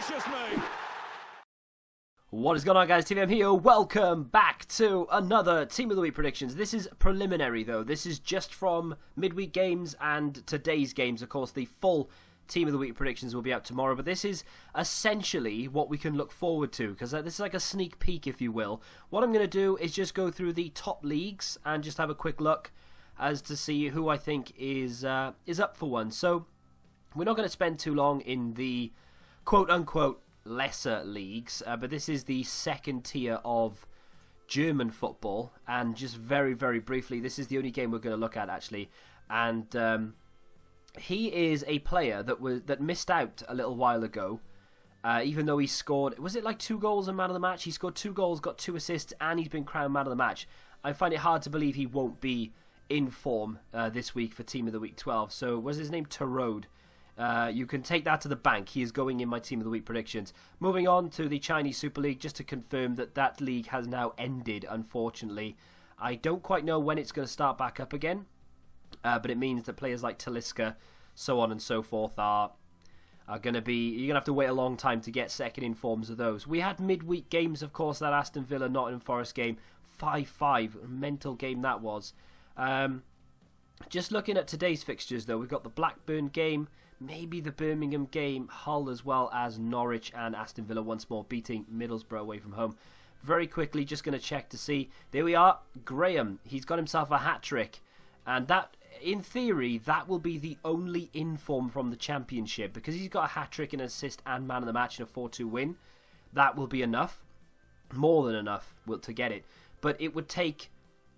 Audacious move. What is going on, guys? TVM here. Welcome back to another Team of the Week predictions. This is preliminary, though. This is just from midweek games and today's games. Of course, the full Team of the Week predictions will be out tomorrow, but this is essentially what we can look forward to, because this is like a sneak peek, if you will. What I'm going to do is just go through the top leagues and just have a quick look as to see who I think is up for one. So we're not going to spend too long in the quote-unquote lesser leagues, but this is the second tier of German football, and just very, very briefly, this is the only game we're going to look at, actually, and he is a player that missed out a little while ago, even though he scored, was it like 2 goals and man of the match? He scored 2 goals, got 2 assists, and he's been crowned man of the match. I find it hard to believe he won't be in form this week for Team of the Week 12. So, was his name Totw? You can take that to the bank. He is going in my Team of the Week predictions. Moving on to the Chinese Super Lig, just to confirm that league has now ended, unfortunately. I don't quite know when it's going to start back up again, but it means that players like Talisca, so on and so forth, are going to be... You're going to have to wait a long time to get second in forms of those. We had midweek games, of course, that Aston Villa Nottingham Forest game, 5-5. Mental game that was. Just looking at today's fixtures, though, we've got the Blackburn game, maybe the Birmingham game, Hull, as well as Norwich and Aston Villa once more beating Middlesbrough away from home. Very quickly, just going to check to see. There we are. Graham, he's got himself a hat-trick. And that, in theory, that will be the only inform from the Championship. Because he's got a hat-trick, an assist and man of the match in a 4-2 win. That will be enough. More than enough to get it. But it would take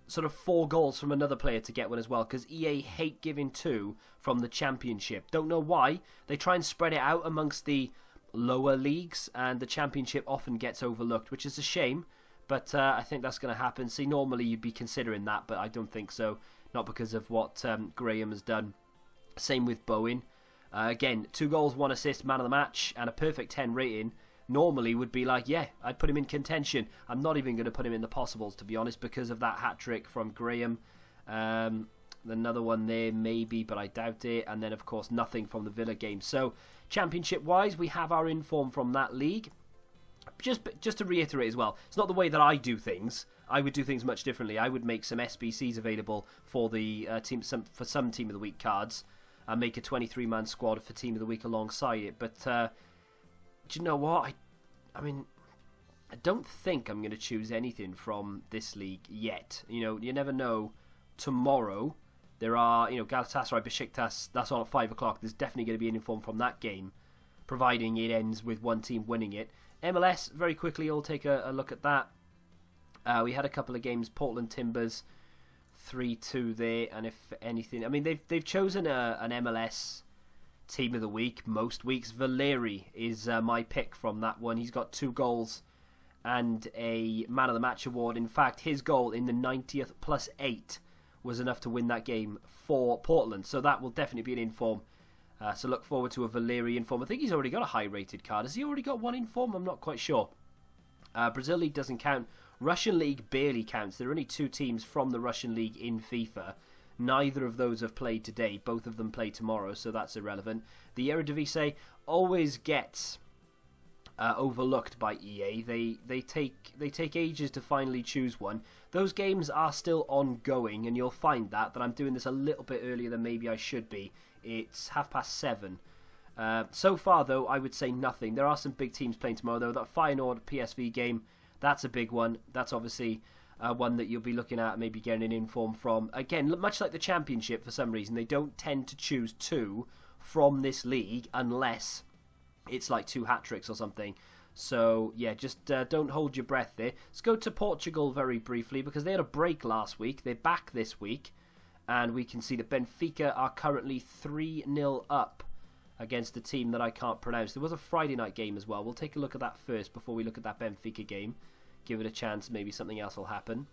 sort of 4 goals from another player to get one as well, because EA hate giving 2 from the Championship. Don't know why. They try and spread it out amongst the lower leagues, and the Championship often gets overlooked, which is a shame, but I think that's going to happen. See, normally you'd be considering that, but I don't think so. Not because of what Graham has done. Same with Bowen. Again, 2 goals, 1 assist, man of the match, and a perfect 10 rating. Normally would be like, yeah, I'd put him in contention. I'm not even going to put him in the possibles, to be honest, because of that hat-trick from Graham. Another one there, maybe, but I doubt it. And then, of course, nothing from the Villa game. So, Championship-wise, we have our inform from that league. Just to reiterate as well, it's not the way that I do things. I would do things much differently. I would make some SBCs available for the for some Team of the Week cards, and make a 23-man squad for Team of the Week alongside it. But do you know what? I mean, I don't think I'm going to choose anything from this league yet. You know, you never know. Tomorrow, there are, Galatasaray, Besiktas, that's on at 5 o'clock. There's definitely going to be an inform from that game, providing it ends with one team winning it. MLS, very quickly, I'll take a look at that. We had a couple of games, Portland Timbers, 3-2 there, and if anything, I mean, they've chosen an MLS Team of the Week most weeks. Valeri is my pick from that one. He's got 2 goals and a Man of the Match award. In fact, his goal in the 90th plus 8 was enough to win that game for Portland. So that will definitely be an inform. So look forward to a Valeri inform. I think he's already got a high rated card. Has he already got one inform? I'm not quite sure. Brazil League doesn't count. Russian League barely counts. There are only 2 teams from the Russian League in FIFA. Neither of those have played today. Both of them play tomorrow, so that's irrelevant. The Eredivisie always gets overlooked by EA. They take ages to finally choose one. Those games are still ongoing, and you'll find that I'm doing this a little bit earlier than maybe I should be. It's 7:30. So far, though, I would say nothing. There are some big teams playing tomorrow, though. That Feyenoord PSV game, that's a big one. That's obviously one that you'll be looking at, maybe getting an inform from. Again, much like the Championship, for some reason, they don't tend to choose 2 from this league unless it's like 2 hat-tricks or something. So, yeah, just don't hold your breath there. Let's go to Portugal very briefly, because they had a break last week. They're back this week, and we can see that Benfica are currently 3-0 up against a team that I can't pronounce. There was a Friday night game as well. We'll take a look at that first before we look at that Benfica game. Give it a chance, maybe something else will happen.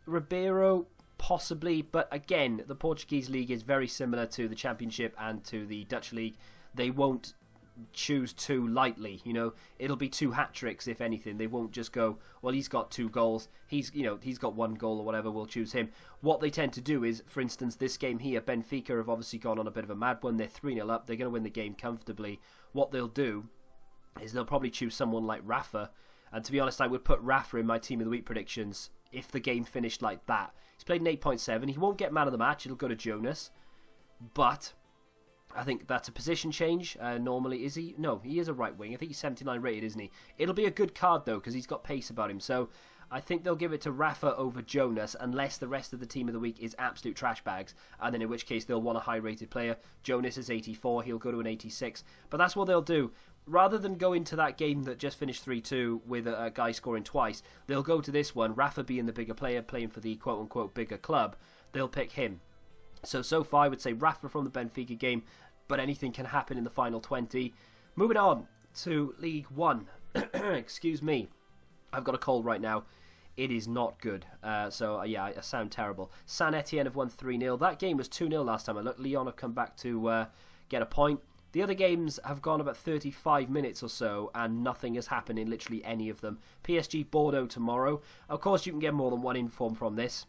Ribeiro, possibly, but again, the Portuguese league is very similar to the Championship and to the Dutch league. They won't choose two lightly. It'll be 2 hat-tricks, if anything. They won't just go, well, he's got 2 goals, he's got 1 goal or whatever, we'll choose him. What they tend to do is, for instance, this game here, Benfica have obviously gone on a bit of a mad one. They're 3-0 up, they're going to win the game comfortably. What they'll do is they'll probably choose someone like Rafa, and to be honest, I would put Rafa in my Team of the Week predictions if the game finished like that. He's played an 8.7, he won't get man of the match, it'll go to Jonas, but I think that's a position change. Normally, is he? No, he is a right wing. I think he's 79 rated, isn't he? It'll be a good card, though, because he's got pace about him. So I think they'll give it to Rafa over Jonas, unless the rest of the Team of the Week is absolute trash bags. And then in which case, they'll want a high-rated player. Jonas is 84. He'll go to an 86. But that's what they'll do. Rather than go into that game that just finished 3-2 with a guy scoring twice, they'll go to this one. Rafa being the bigger player, playing for the quote-unquote bigger club, they'll pick him. So far, I would say Rafa from the Benfica game, but anything can happen in the final 20. Moving on to League 1. Excuse me. I've got a cold right now. It is not good. Yeah, I sound terrible. Saint Etienne have won 3-0. That game was 2-0 last time I looked. Lyon have come back to get a point. The other games have gone about 35 minutes or so, and nothing has happened in literally any of them. PSG Bordeaux tomorrow. Of course, you can get more than one inform from this.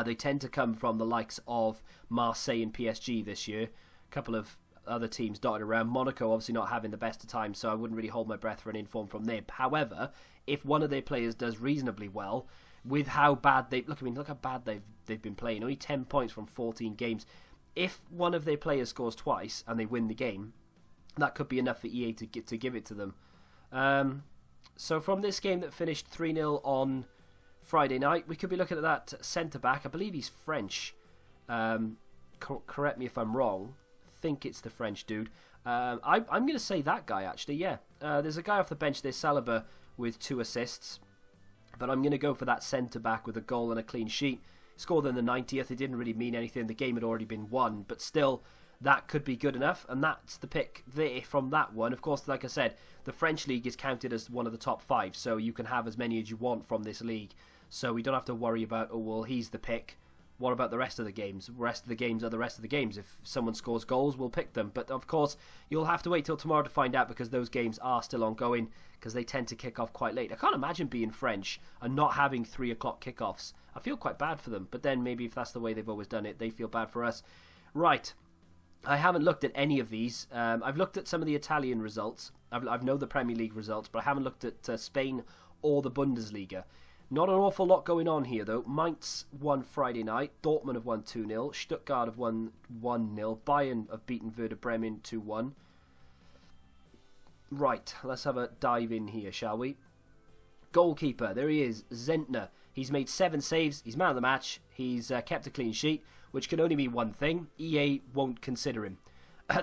They tend to come from the likes of Marseille and PSG this year. A couple of other teams dotted around. Monaco obviously not having the best of times, so I wouldn't really hold my breath for an inform from them. However, if one of their players does reasonably well, with how bad look how bad they've been playing. Only 10 points from 14 games. If one of their players scores twice and they win the game, that could be enough for EA to give it to them. So from this game that finished 3-0 on Friday night, we could be looking at that centre-back. I believe he's French. Correct me if I'm wrong. I think it's the French dude. I'm going to say that guy, actually, yeah. There's a guy off the bench there, Saliba, with 2 assists. But I'm going to go for that centre-back with a goal and a clean sheet. Scored in the 90th. It didn't really mean anything. The game had already been won. But still, that could be good enough. And that's the pick there from that one. Of course, like I said, the French league is counted as one of the top 5. So you can have as many as you want from this league. So we don't have to worry about, oh, well, he's the pick. What about the rest of the games? The rest of the games are the rest of the games. If someone scores goals, we'll pick them. But, of course, you'll have to wait till tomorrow to find out because those games are still ongoing because they tend to kick off quite late. I can't imagine being French and not having 3 o'clock kickoffs. I feel quite bad for them. But then maybe if that's the way they've always done it, they feel bad for us. Right. I haven't looked at any of these. I've looked at some of the Italian results. I've known the Premier League results, but I haven't looked at Spain or the Bundesliga. Not an awful lot going on here, though. Mainz won Friday night. Dortmund have won 2-0. Stuttgart have won 1-0. Bayern have beaten Werder Bremen 2-1. Right, let's have a dive in here, shall we? Goalkeeper, there he is, Zentner. He's made 7 saves. He's man of the match. He's kept a clean sheet, which can only mean one thing. EA won't consider him.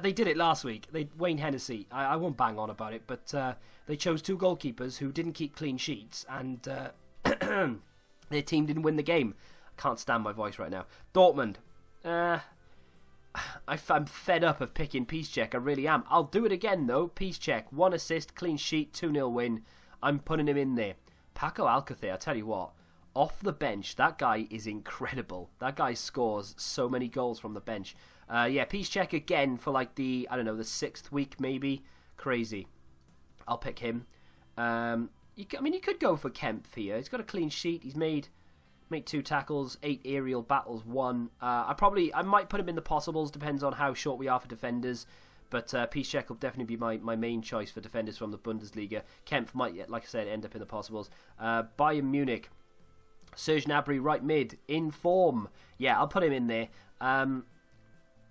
They did it last week. Wayne Hennessy. I won't bang on about it, but they chose 2 goalkeepers who didn't keep clean sheets, and their team didn't win the game. I can't stand my voice right now. Dortmund. I'm fed up of picking Piszczek. I really am. I'll do it again, though. Piszczek, 1 assist, clean sheet, 2-0 win. I'm putting him in there. Paco Alcacer, I tell you what. Off the bench, that guy is incredible. That guy scores so many goals from the bench. Piszczek again for like the 6th week maybe. Crazy. I'll pick him. You could go for Kempf here. He's got a clean sheet. He's made 2 tackles, 8 aerial battles, 1. I might put him in the possibles. Depends on how short we are for defenders. But Piszczek will definitely be my main choice for defenders from the Bundesliga. Kempf might, like I said, end up in the possibles. Bayern Munich. Serge Gnabry, right mid, in form. Yeah, I'll put him in there.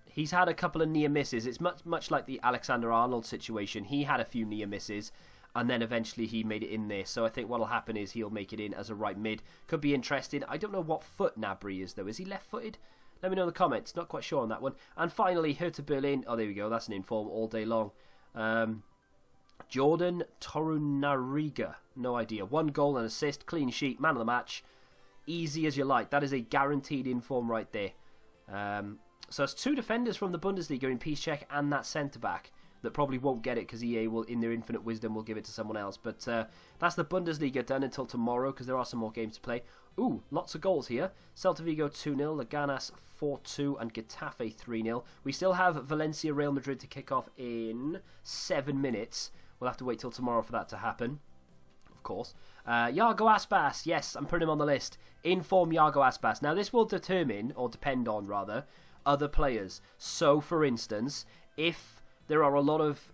He's had a couple of near misses. It's much like the Alexander-Arnold situation. He had a few near misses, and then eventually he made it in there. So I think what will happen is he'll make it in as a right mid. Could be interesting. I don't know what foot Gnabry is, though. Is he left-footed? Let me know in the comments. Not quite sure on that one. And finally, Hertha Berlin. Oh, there we go. That's an inform all day long. Jordan Torunariga. No idea. 1 goal and assist. Clean sheet. Man of the match. Easy as you like. That is a guaranteed inform right there. So it's 2 defenders from the Bundesliga in Piszczek and that centre-back. that probably won't get it because EA will, in their infinite wisdom, will give it to someone else. But that's the Bundesliga done until tomorrow because there are some more games to play. Ooh, lots of goals here. Celta Vigo 2-0, Leganas 4-2 and Getafe 3-0. We still have Valencia Real Madrid to kick off in 7 minutes. We'll have to wait till tomorrow for that to happen, of course. Iago Aspas, yes, I'm putting him on the list. Inform Iago Aspas. Now this will determine, or depend on rather, other players. So for instance, if there are a lot of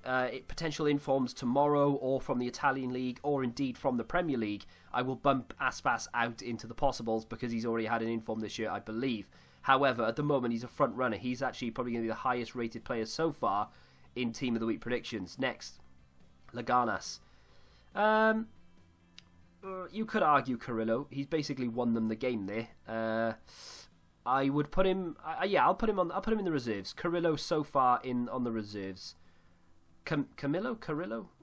potential informs tomorrow or from the Italian League or indeed from the Premier League, I will bump Aspas out into the possibles because he's already had an inform this year, I believe. However, at the moment, he's a front runner. He's actually probably going to be the highest rated player so far in Team of the Week predictions. Next, Leganas. You could argue Carrillo. He's basically won them the game there. I would put him. I'll put him in the reserves. Carrillo so far on the reserves. Carrillo?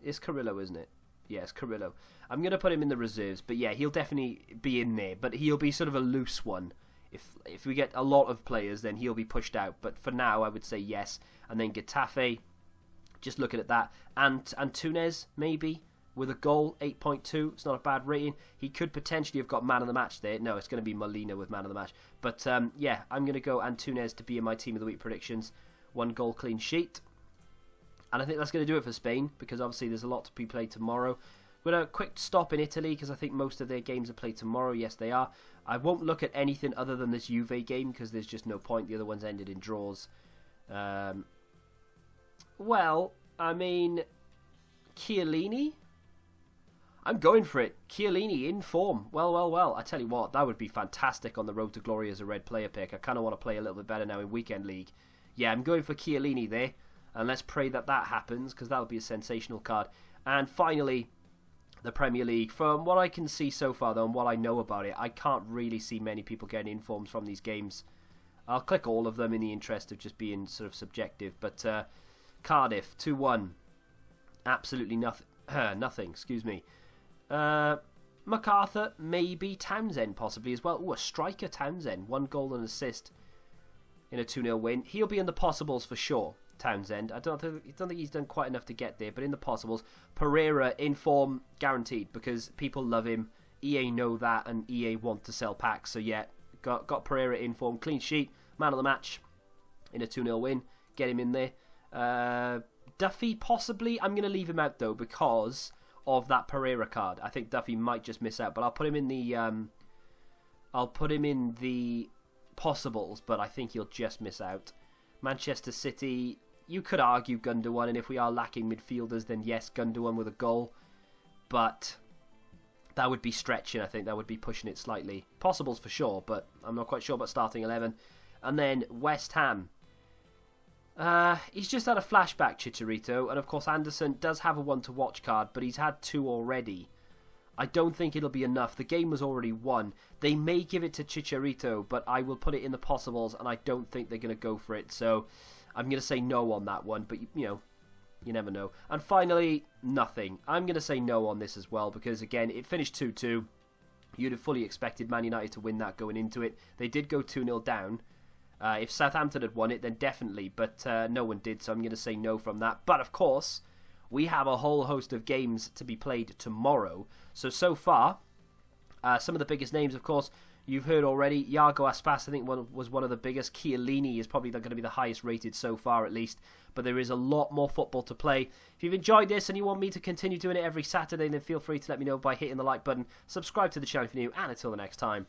It's Carrillo, isn't it? Yes, Carrillo. I'm going to put him in the reserves, but yeah, he'll definitely be in there. But he'll be sort of a loose one. If we get a lot of players, then he'll be pushed out. But for now, I would say yes. And then Getafe, just looking at that. And Antunes, maybe, with a goal, 8.2. It's not a bad rating. He could potentially have got man of the match there. No, it's going to be Molina with man of the match. But yeah, I'm going to go Antunes to be in my Team of the Week predictions. 1 goal clean sheet. And I think that's going to do it for Spain, because obviously there's a lot to be played tomorrow. We're going to quick stop in Italy, because I think most of their games are played tomorrow. Yes, they are. I won't look at anything other than this Juve game, because there's just no point. The other ones ended in draws. Well, I mean, Chiellini? I'm going for it. Chiellini in form. Well. I tell you what, that would be fantastic on the road to glory as a red player pick. I kind of want to play a little bit better now in Weekend League. Yeah, I'm going for Chiellini there. And let's pray that happens, because that'll be a sensational card. And finally, the Premier League. From what I can see so far, though, and what I know about it, I can't really see many people getting informs from these games. I'll click all of them in the interest of just being sort of subjective. But Cardiff, 2-1. Absolutely nothing. Nothing, excuse me. MacArthur, maybe. Townsend, possibly, as well. Ooh, a striker Townsend. 1 goal and assist in a 2-0 win. He'll be in the possibles for sure. Townsend. I don't think he's done quite enough to get there, but in the possibles. Pereira in form, guaranteed, because people love him. EA know that, and EA want to sell packs. So yeah, got Pereira in form, clean sheet, man of the match in a 2-0 win. Get him in there. Duffy possibly. I'm going to leave him out though because of that Pereira card. I think Duffy might just miss out, but I'll put him in the possibles, but I think he'll just miss out. Manchester City, you could argue Gundogan, and if we are lacking midfielders, then yes, Gundogan with a goal. But that would be stretching, I think. That would be pushing it slightly. Possibles for sure, but I'm not quite sure about starting 11. And then West Ham. He's just had a flashback, Chicharito, and of course Anderson does have a one-to-watch card, but he's had 2 already. I don't think it'll be enough. The game was already won. They may give it to Chicharito, but I will put it in the possibles, and I don't think they're going to go for it. So I'm going to say no on that one, but you know, you never know. And finally, nothing. I'm going to say no on this as well, because again, it finished 2-2. You'd have fully expected Man United to win that going into it. They did go 2-0 down. If Southampton had won it, then definitely, but no one did, so I'm going to say no from that. But of course, we have a whole host of games to be played tomorrow. So far, some of the biggest names, of course, you've heard already. Iago Aspas, I think, was one of the biggest. Chiellini is probably going to be the highest rated so far, at least. But there is a lot more football to play. If you've enjoyed this and you want me to continue doing it every Saturday, then feel free to let me know by hitting the like button. Subscribe to the channel if you're new. And until the next time,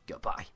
goodbye.